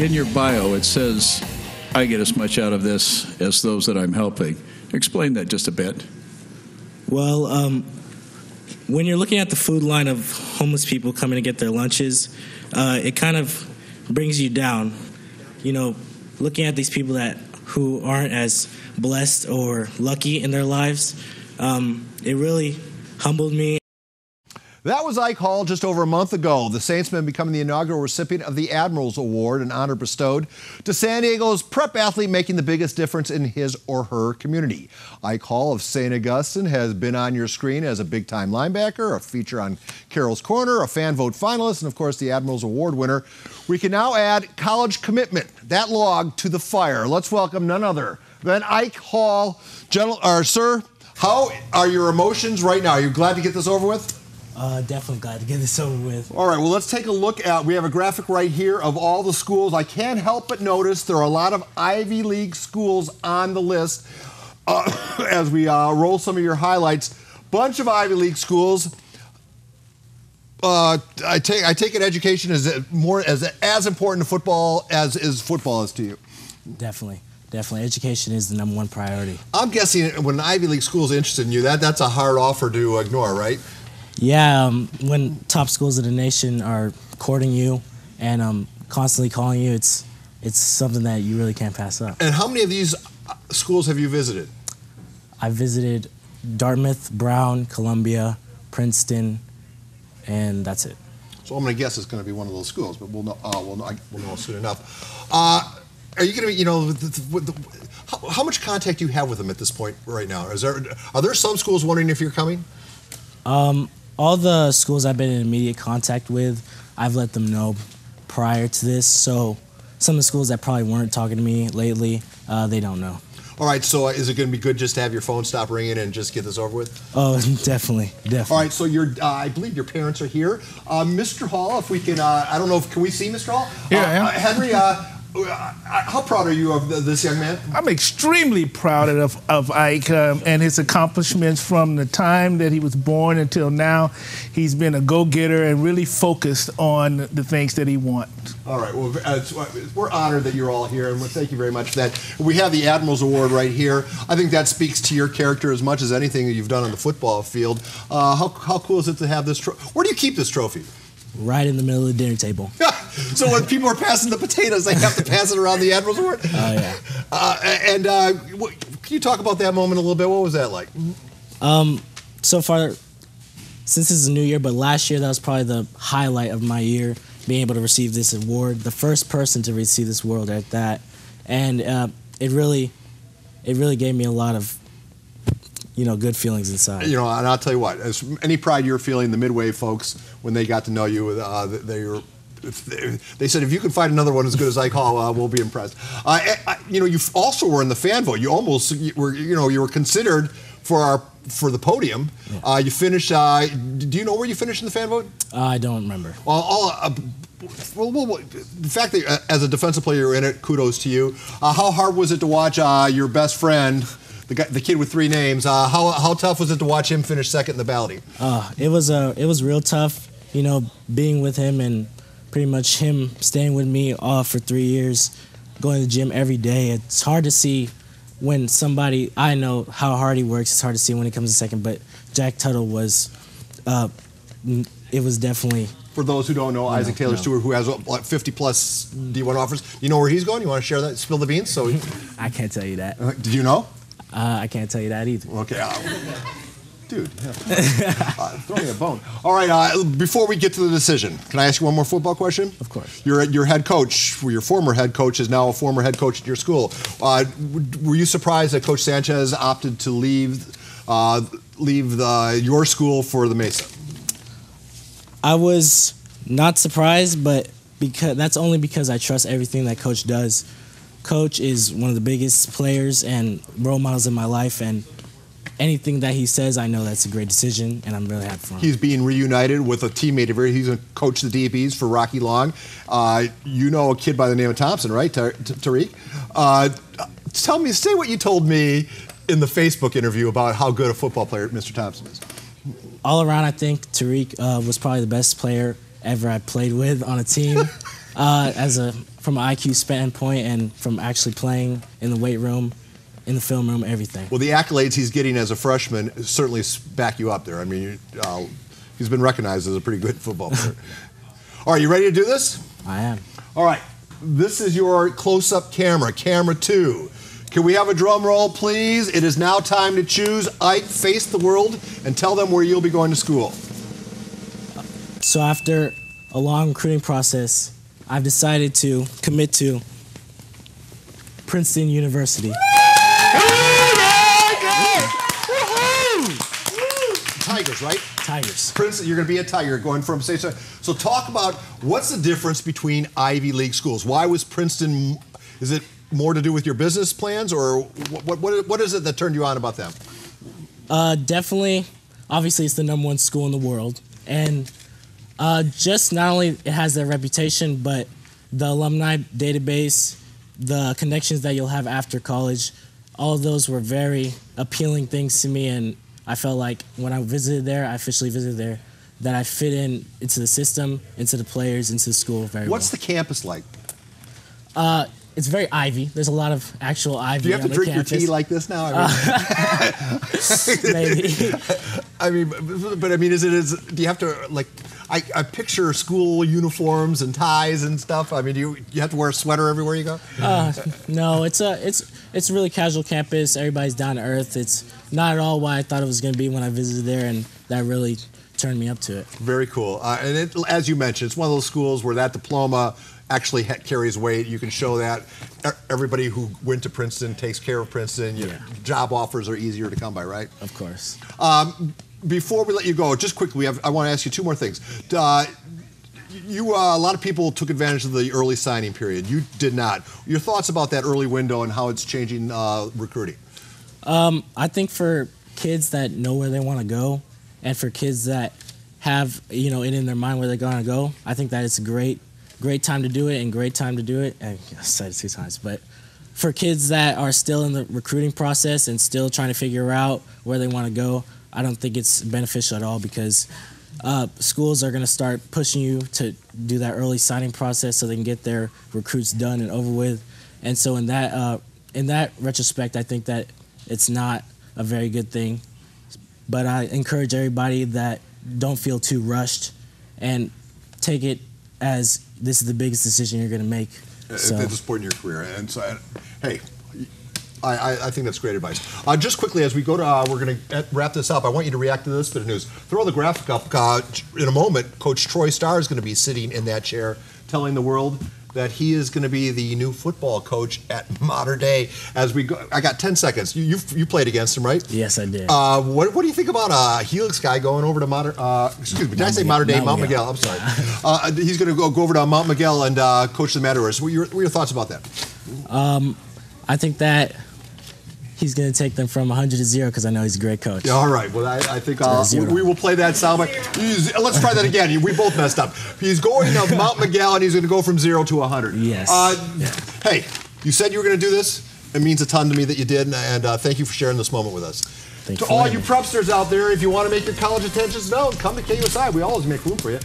In your bio, it says, I get as much out of this as those that I'm helping. Explain that just a bit. Well, when you're looking at the food line of homeless people coming to get their lunches, it kind of brings you down. You know, looking at these people who aren't as blessed or lucky in their lives, it really humbled me. That was Ike Hall just over a month ago. The Saintsman becoming the inaugural recipient of the Admirals Award, an honor bestowed to San Diego's prep athlete making the biggest difference in his or her community. Ike Hall of St. Augustine has been on your screen as a big-time linebacker, a feature on Carol's Corner, a fan vote finalist, and of course the Admirals Award winner. We can now add college commitment, that log to the fire. Let's welcome none other than Ike Hall. Sir, how are your emotions right now? Are you glad to get this over with? Definitely glad to get this over with. All right, well, let's take a look at, we have a graphic right here of all the schools. I can't help but notice there are a lot of Ivy League schools on the list. As we roll some of your highlights, bunch of Ivy League schools. I take it education is as important to football as football is to you. Definitely. Education is the #1 priority. I'm guessing when an Ivy League school is interested in you, that's a hard offer to ignore, right? Yeah, when top schools of the nation are courting you and constantly calling you, it's something that you really can't pass up. And how many of these schools have you visited? I visited Dartmouth, Brown, Columbia, Princeton, and that's it. So I'm going to guess it's going to be one of those schools, but we'll know soon enough. Are you going to, how much contact do you have with them at this point right now? Are there some schools wondering if you're coming? All the schools I've been in immediate contact with, I've let them know prior to this. So some of the schools that probably weren't talking to me lately, they don't know. All right, so is it going to be good just to have your phone stop ringing and just get this over with? Oh, definitely. All right, so I believe your parents are here. Mr. Hall, if we can, I don't know, can we see Mr. Hall? Yeah, I am. Henry, how proud are you of this young man? I'm extremely proud of Ike and his accomplishments from the time that he was born until now. He's been a go-getter and really focused on the things that he wants. All right, well, we're honored that you're all here, and thank you very much for that. We have the Admirals Award right here. I think that speaks to your character as much as anything that you've done on the football field. How cool is it to have this trophy? Where do you keep this trophy? Right in the middle of the dinner table. So when people are passing the potatoes, they have to pass it around the Admirals Award? Oh, yeah. Can you talk about that moment a little bit? What was that like? So far, since this is a new year, but last year that was probably the highlight of my year, being able to receive this award, the first person to receive this award at that. And it really gave me a lot of good feelings inside. And I'll tell you what, any pride you're feeling, the Midway folks, when they got to know you, they said, if you can find another one as good as Ike Hall, we'll be impressed. You also were in the fan vote. You were considered for the podium. Yeah. You finished, do you know where you finished in the fan vote? I don't remember. Well, the fact that as a defensive player you're in it, kudos to you. How hard was it to watch your best friend, the kid with 3 names, how tough was it to watch him finish second in the balloting? It was real tough, being with him and pretty much him staying with me for 3 years, going to the gym every day. It's hard to see when somebody, I know how hard he works, it's hard to see when he comes in second, but Jack Tuttle was, it was definitely... For those who don't know, Isaac Taylor Stewart, who has 50-plus D1 offers, you know where he's going? You want to share that? Spill the beans? I can't tell you that. Did you know? I can't tell you that either. Okay. Dude, throw me a bone. All right, before we get to the decision, can I ask you one more football question? Of course. Your head coach, your former head coach, is now a former head coach at your school. Were you surprised that Coach Sanchez opted to leave your school for the Mesa? I was not surprised, but that's only because I trust everything that Coach does. Coach is one of the biggest players and role models in my life, and anything that he says, I know that's a great decision, and I'm really happy for him. He's being reunited with a teammate of his. He's a coach of the DBs for Rocky Long. You know a kid by the name of Thompson, right, Tariq? Say what you told me in the Facebook interview about how good a football player Mr. Thompson is. All around, I think Tariq was probably the best player ever I played with on a team. From an IQ standpoint and from actually playing in the weight room, in the film room, everything. Well, the accolades he's getting as a freshman certainly back you up there. I mean, he's been recognized as a pretty good football player. All right, you ready to do this? I am. All right, this is your close-up camera, camera 2. Can we have a drum roll, please? It is now time to choose. Ike, face the world and tell them where you'll be going to school. So after a long recruiting process, I've decided to commit to Princeton University. Tigers, right? Tigers. Princeton, you're going to be a Tiger going from state. So talk about what's the difference between Ivy League schools. Why was Princeton? Is it more to do with your business plans, or what is it that turned you on about them? Definitely, obviously, it's the #1 school in the world, and just not only it has that reputation, but the alumni database, the connections that you'll have after college, all of those were very appealing things to me, and I felt like when I visited there, I officially visited there, that I fit into the system, into the players, into the school very well. What's the campus like? It's very Ivy. There's a lot of actual Ivy. Do you have to drink your tea like this now? Maybe. I mean, do you have to, like, I picture school uniforms and ties and stuff. I mean, do you have to wear a sweater everywhere you go? No, it's a really casual campus. Everybody's down to earth. It's not at all what I thought it was going to be when I visited there, and that really turned me up to it. Very cool. And as you mentioned, it's one of those schools where that diploma actually carries weight. You can show that. Everybody who went to Princeton takes care of Princeton. Job offers are easier to come by, right? Of course. Before we let you go, just quickly, I want to ask you 2 more things. A lot of people took advantage of the early signing period. You did not. Your thoughts about that early window and how it's changing recruiting? I think for kids that know where they want to go, and for kids that have it in their mind where they're going to go, I think that it's a great time to do it, and great time to do it. I said it 2 times, but for kids that are still in the recruiting process and still trying to figure out where they want to go, I don't think it's beneficial at all, because schools are going to start pushing you to do that early signing process so they can get their recruits done and over with. And so in that retrospect, I think that it's not a very good thing. But I encourage everybody that don't feel too rushed and take it as this is the biggest decision you're going to make. At this point in your career. And so, hey, I think that's great advice. Just quickly, as we go to, we're going to wrap this up. I want you to react to this bit of news. Throw the graphic up. In a moment, Coach Troy Starr is going to be sitting in that chair telling the world that he is going to be the new football coach at Mater Dei. As we go, I got 10 seconds. You played against him, right? Yes, I did. What do you think about a Helix guy going over to Mater? Excuse me, did I say Mater Dei? Mount Miguel. I'm sorry. He's going to go over to Mount Miguel and coach the Matadors. What are your thoughts about that? I think that he's going to take them from 100 to 0 because I know he's a great coach. Yeah, all right. Well, I think we will play that soundbite. Let's try that again. We both messed up. He's going to Mount Miguel, and he's going to go from 0 to 100. Yes. Hey, you said you were going to do this. It means a ton to me that you did, and thank you for sharing this moment with us. To all you prepsters out there, if you want to make your college attentions known, come to KUSI. We always make room for you.